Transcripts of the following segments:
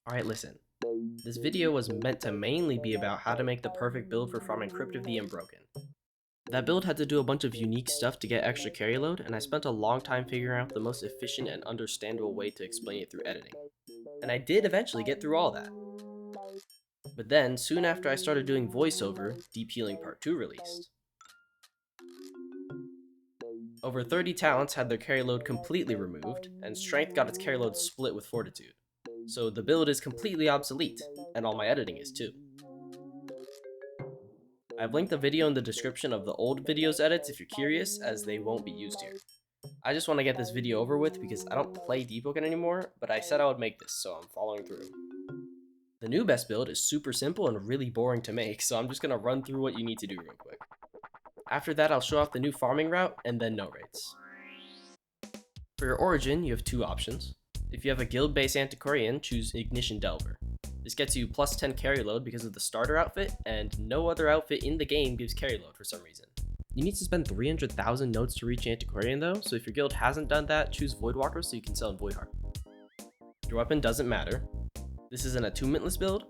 Alright, listen. This video was meant to mainly be about how to make the perfect build for farming Crypt of the Unbroken. That build had to do a bunch of unique stuff to get extra carry load, and I spent a long time figuring out the most efficient and understandable way to explain it through editing. And I did eventually get through all that. But then, soon after I started doing voiceover, Deep Healing Part 2 released. Over 30 talents had their carry load completely removed, and Strength got its carry load split with Fortitude. So the build is completely obsolete, and all my editing is too. I've linked a video in the description of the old videos edits if you're curious, as they won't be used here. I just want to get this video over with because I don't play Deep Broken anymore, but I said I would make this, so I'm following through. The new best build is super simple and really boring to make, so I'm just going to run through what you need to do real quick. After that, I'll show off the new farming route, and then no rates. For your origin, you have two options. If you have a guild-based antiquarian, choose Ignition Delver. This gets you plus 10 carry load because of the starter outfit, and no other outfit in the game gives carry load for some reason. You need to spend 300,000 notes to reach Antiquarian though, so if your guild hasn't done that, choose Voidwalker so you can sell in Voidheart. Your weapon doesn't matter. This is an attunementless build,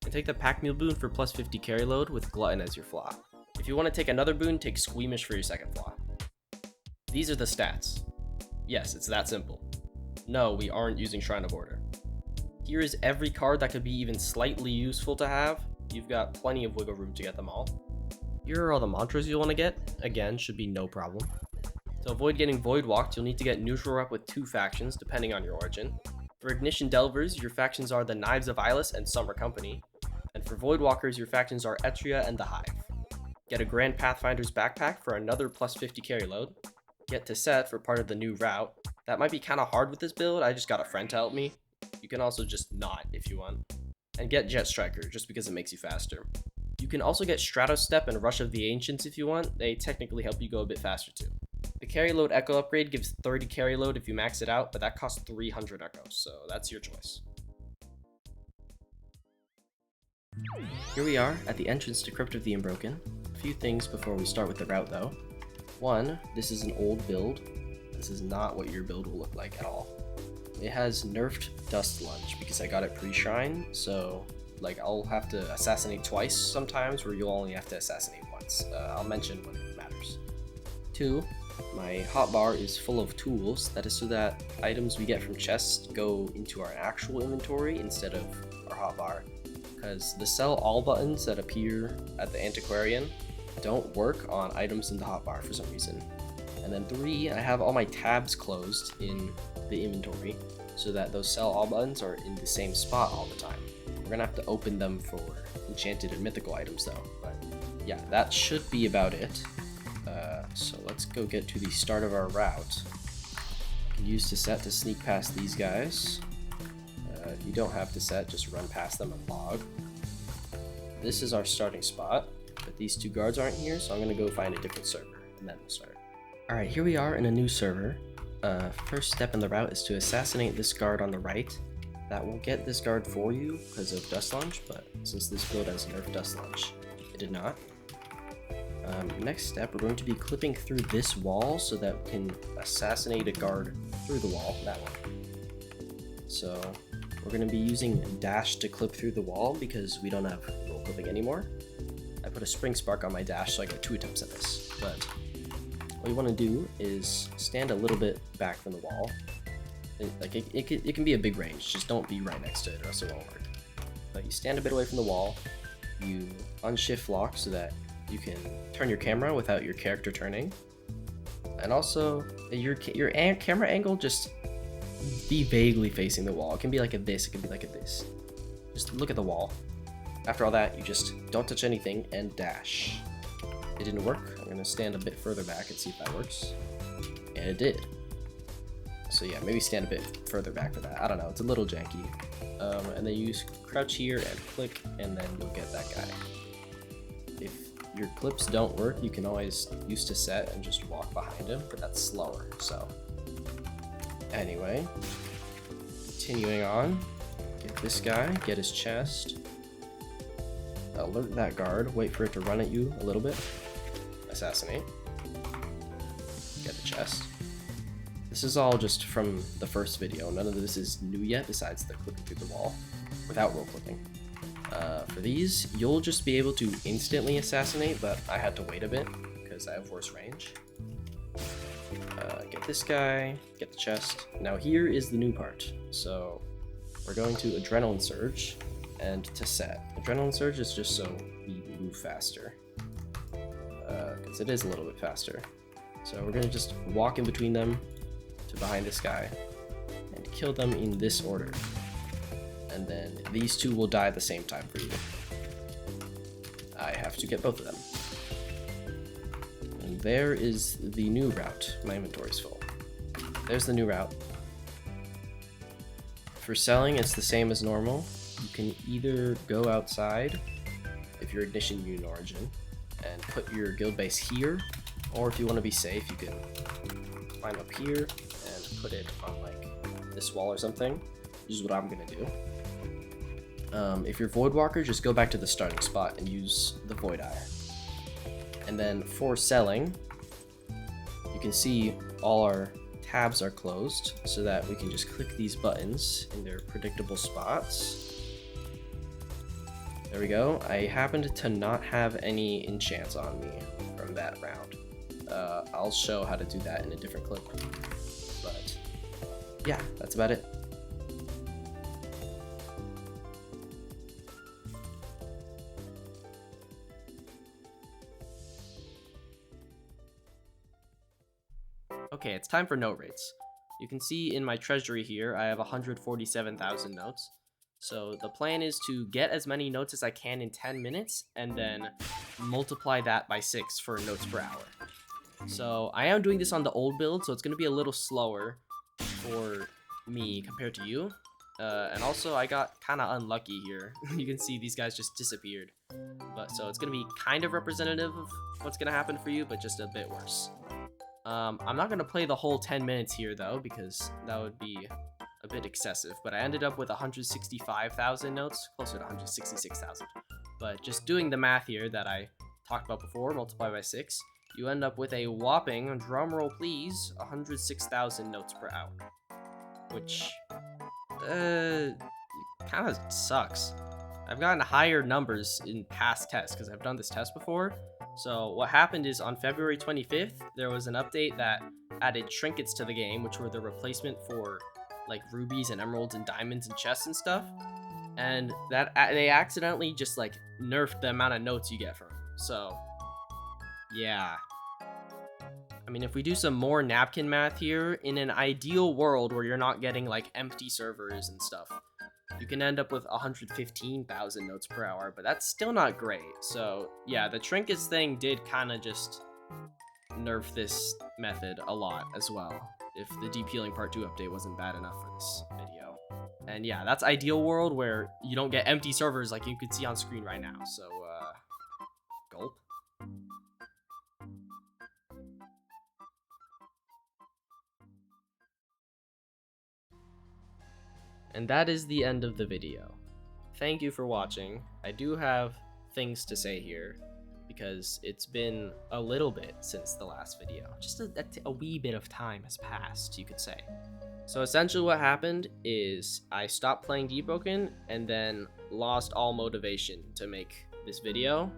and take the Pack Mule boon for plus 50 carry load with Glutton as your flaw. If you want to take another boon, take Squeamish for your second flaw. These are the stats. Yes, it's that simple. No, we aren't using Shrine of Order. Here is every card that could be even slightly useful to have. You've got plenty of wiggle room to get them all. Here are all the mantras you'll want to get. Again, should be no problem. To avoid getting void walked, you'll need to get neutral rep with 2 factions, depending on your origin. For Ignition Delvers, your factions are the Knives of Eyeless and Summer Company. And for Voidwalkers, your factions are Etria and the Hive. Get a Grand Pathfinder's backpack for another plus 50 carry load. Get to set for part of the new route. That might be kind of hard with this build, I just got a friend to help me. You can also just not if you want. And get Jet Striker, just because it makes you faster. You can also get Stratos Step and Rush of the Ancients if you want. They technically help you go a bit faster too. The carry load echo upgrade gives 30 carry load if you max it out, but that costs 300 echoes, so that's your choice. Here we are at the entrance to Crypt of the Unbroken. A few things before we start with the route though. One, this is an old build. This is not what your build will look like at all. It has nerfed Dust Lunge because I got it pre-shrine, so like I'll have to assassinate twice sometimes where you'll only have to assassinate once. I'll mention when it matters. 2, my hotbar is full of tools. That is so that items we get from chests go into our actual inventory instead of our hotbar, because the sell all buttons that appear at the antiquarian don't work on items in the hotbar for some reason. And then 3, I have all my tabs closed in the inventory so that those sell all buttons are in the same spot all the time. We're gonna have to open them for enchanted and mythical items though, but yeah, that should be about it. So let's go get to the start of our route. You can use to set to sneak past these guys. If you don't have to set, just run past them and log. This is our starting spot, but these 2 guards aren't here, so I'm gonna go find a different server and then we'll start. Alright, here we are in a new server. First step in the route is to assassinate this guard on the right. That will get this guard for you because of Dust Lunge, but since this build has nerfed Dust Lunge, it did not. Next step, we're going to be clipping through this wall so that we can assassinate a guard through the wall, that one. So we're going to be using dash to clip through the wall because we don't have roll clipping anymore. I put a spring spark on my dash so I get 2 attempts at this, but what you want to do is stand a little bit back from the wall. It can be a big range, just don't be right next to it or else it won't work. But you stand a bit away from the wall, you unshift lock so that you can turn your camera without your character turning. And also, your camera angle, just be vaguely facing the wall. It can be like a this, it can be like a this. Just look at the wall. After all that, you just don't touch anything and dash. It didn't work. I'm gonna stand a bit further back and see if that works. And it did. So yeah, maybe stand a bit further back for that. I don't know, it's a little janky. And then you use crouch here and click, and then you'll get that guy. If your clips don't work, you can always use to set and just walk behind him, but that's slower, so. Anyway, continuing on, get this guy, get his chest, alert that guard, wait for it to run at you a little bit, assassinate, get the chest. This is all just from the first video, none of this is new yet besides the clipping through the wall. without roll clipping. For these, you'll just be able to instantly assassinate, but I had to wait a bit because I have worse range. Get this guy, get the chest. Now here is the new part. So we're going to Adrenaline Surge and to set. Adrenaline Surge is just so we move faster, because it is a little bit faster. So we're going to just walk in between them to behind this guy and kill them in this order. And then these two will die at the same time for you. I have to get both of them. And there is the new route. My inventory's full. There's the new route. For selling, it's the same as normal. You can either go outside, if you're Ignition Union Origin, and put your guild base here, or if you want to be safe, you can climb up here and put it on like this wall or something, which is what I'm gonna do. If you're Voidwalker, just go back to the starting spot and use the Void Eye. And then for selling, you can see all our tabs are closed so that we can just click these buttons in their predictable spots. There we go. I happened to not have any enchants on me from that round. I'll show how to do that in a different clip. But yeah, that's about it. Okay, it's time for note rates. You can see in my treasury here, I have 147,000 notes. So the plan is to get as many notes as I can in 10 minutes and then multiply that by 6 for notes per hour. So I am doing this on the old build, so it's going to be a little slower for me compared to you. And also I got kind of unlucky here. You can see these guys just disappeared. But so it's going to be kind of representative of what's going to happen for you, but just a bit worse. I'm not going to play the whole 10 minutes here though, because that would be a bit excessive, but I ended up with 165,000 notes, closer to 166,000. But just doing the math here that I talked about before, multiplied by 6, you end up with a whopping, drumroll please, 106,000 notes per hour. Which, kind of sucks. I've gotten higher numbers in past tests, because I've done this test before. So what happened is on February 25th, there was an update that added trinkets to the game, which were the replacement for like rubies and emeralds and diamonds and chests and stuff. And that they accidentally just like nerfed the amount of notes you get from them. So yeah. I mean, if we do some more napkin math here, in an ideal world where you're not getting like empty servers and stuff, you can end up with 115,000 notes per hour, but that's still not great. So yeah, the trinkets thing did kind of just nerf this method a lot as well, if the Deep Healing Part 2 update wasn't bad enough for this video. And yeah, that's ideal world where you don't get empty servers like you can see on screen right now. So gulp. And that is the end of the video. Thank you for watching. I do have things to say here, because it's been a little bit since the last video. Just a wee bit of time has passed, you could say. So essentially what happened is I stopped playing Debroken and then lost all motivation to make this video.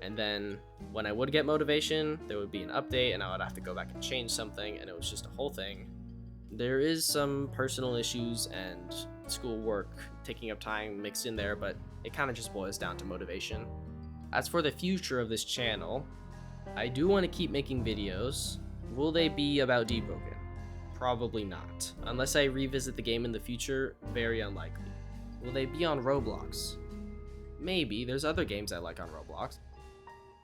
And then when I would get motivation, there would be an update and I would have to go back and change something, and it was just a whole thing. There is some personal issues and schoolwork taking up time mixed in there, but it kind of just boils down to motivation. As for the future of this channel, I do want to keep making videos. Will they be about Debroken? Probably not. Unless I revisit the game in the future, very unlikely. Will they be on Roblox? Maybe. There's other games I like on Roblox.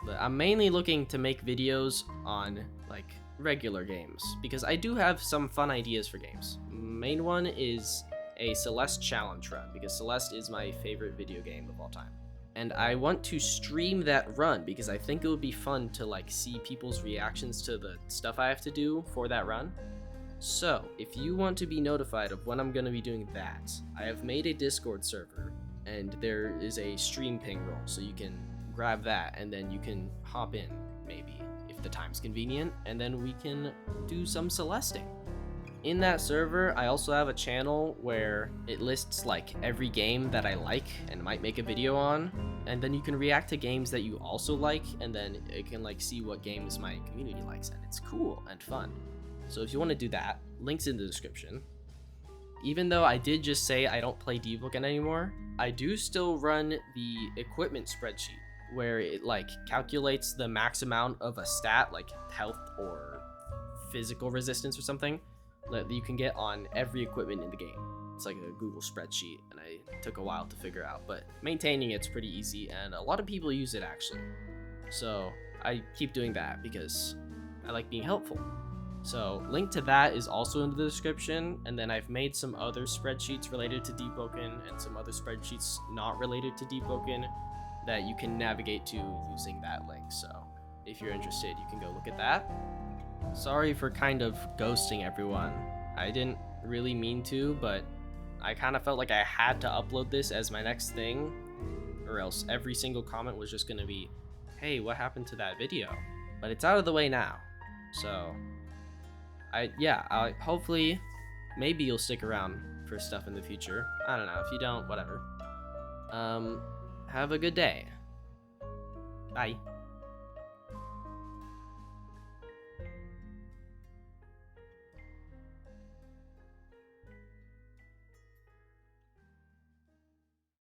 But I'm mainly looking to make videos on, like, regular games, because I do have some fun ideas for games. Main one is a Celeste challenge run, because Celeste is my favorite video game of all time. And I want to stream that run because I think it would be fun to like see people's reactions to the stuff I have to do for that run. So if you want to be notified of when I'm going to be doing that, I have made a Discord server and there is a stream ping roll, so you can grab that and then you can hop in maybe if the time's convenient, and then we can do some Celesting. In that server, I also have a channel where it lists like every game that I like and might make a video on, and then you can react to games that you also like, and then it can like see what games my community likes, and it's cool and fun. So if you want to do that, links in the description. Even though I did just say I don't play Debuggen anymore, I do still run the equipment spreadsheet where it like calculates the max amount of a stat, like health or physical resistance or something, that you can get on every equipment in the game. It's like a Google spreadsheet, and I took a while to figure out, but maintaining it's pretty easy, and a lot of people use it actually. So I keep doing that because I like being helpful. So link to that is also in the description, and then I've made some other spreadsheets related to Debuggen and some other spreadsheets not related to Debuggen that you can navigate to using that link. So if you're interested, you can go look at that. Sorry for kind of ghosting everyone. I didn't really mean to, but I kind of felt like I had to upload this as my next thing, or else every single comment was just gonna be, hey, what happened to that video? But it's out of the way now. So I hopefully, maybe you'll stick around for stuff in the future. I don't know. If you don't, whatever. Have a good day. Bye.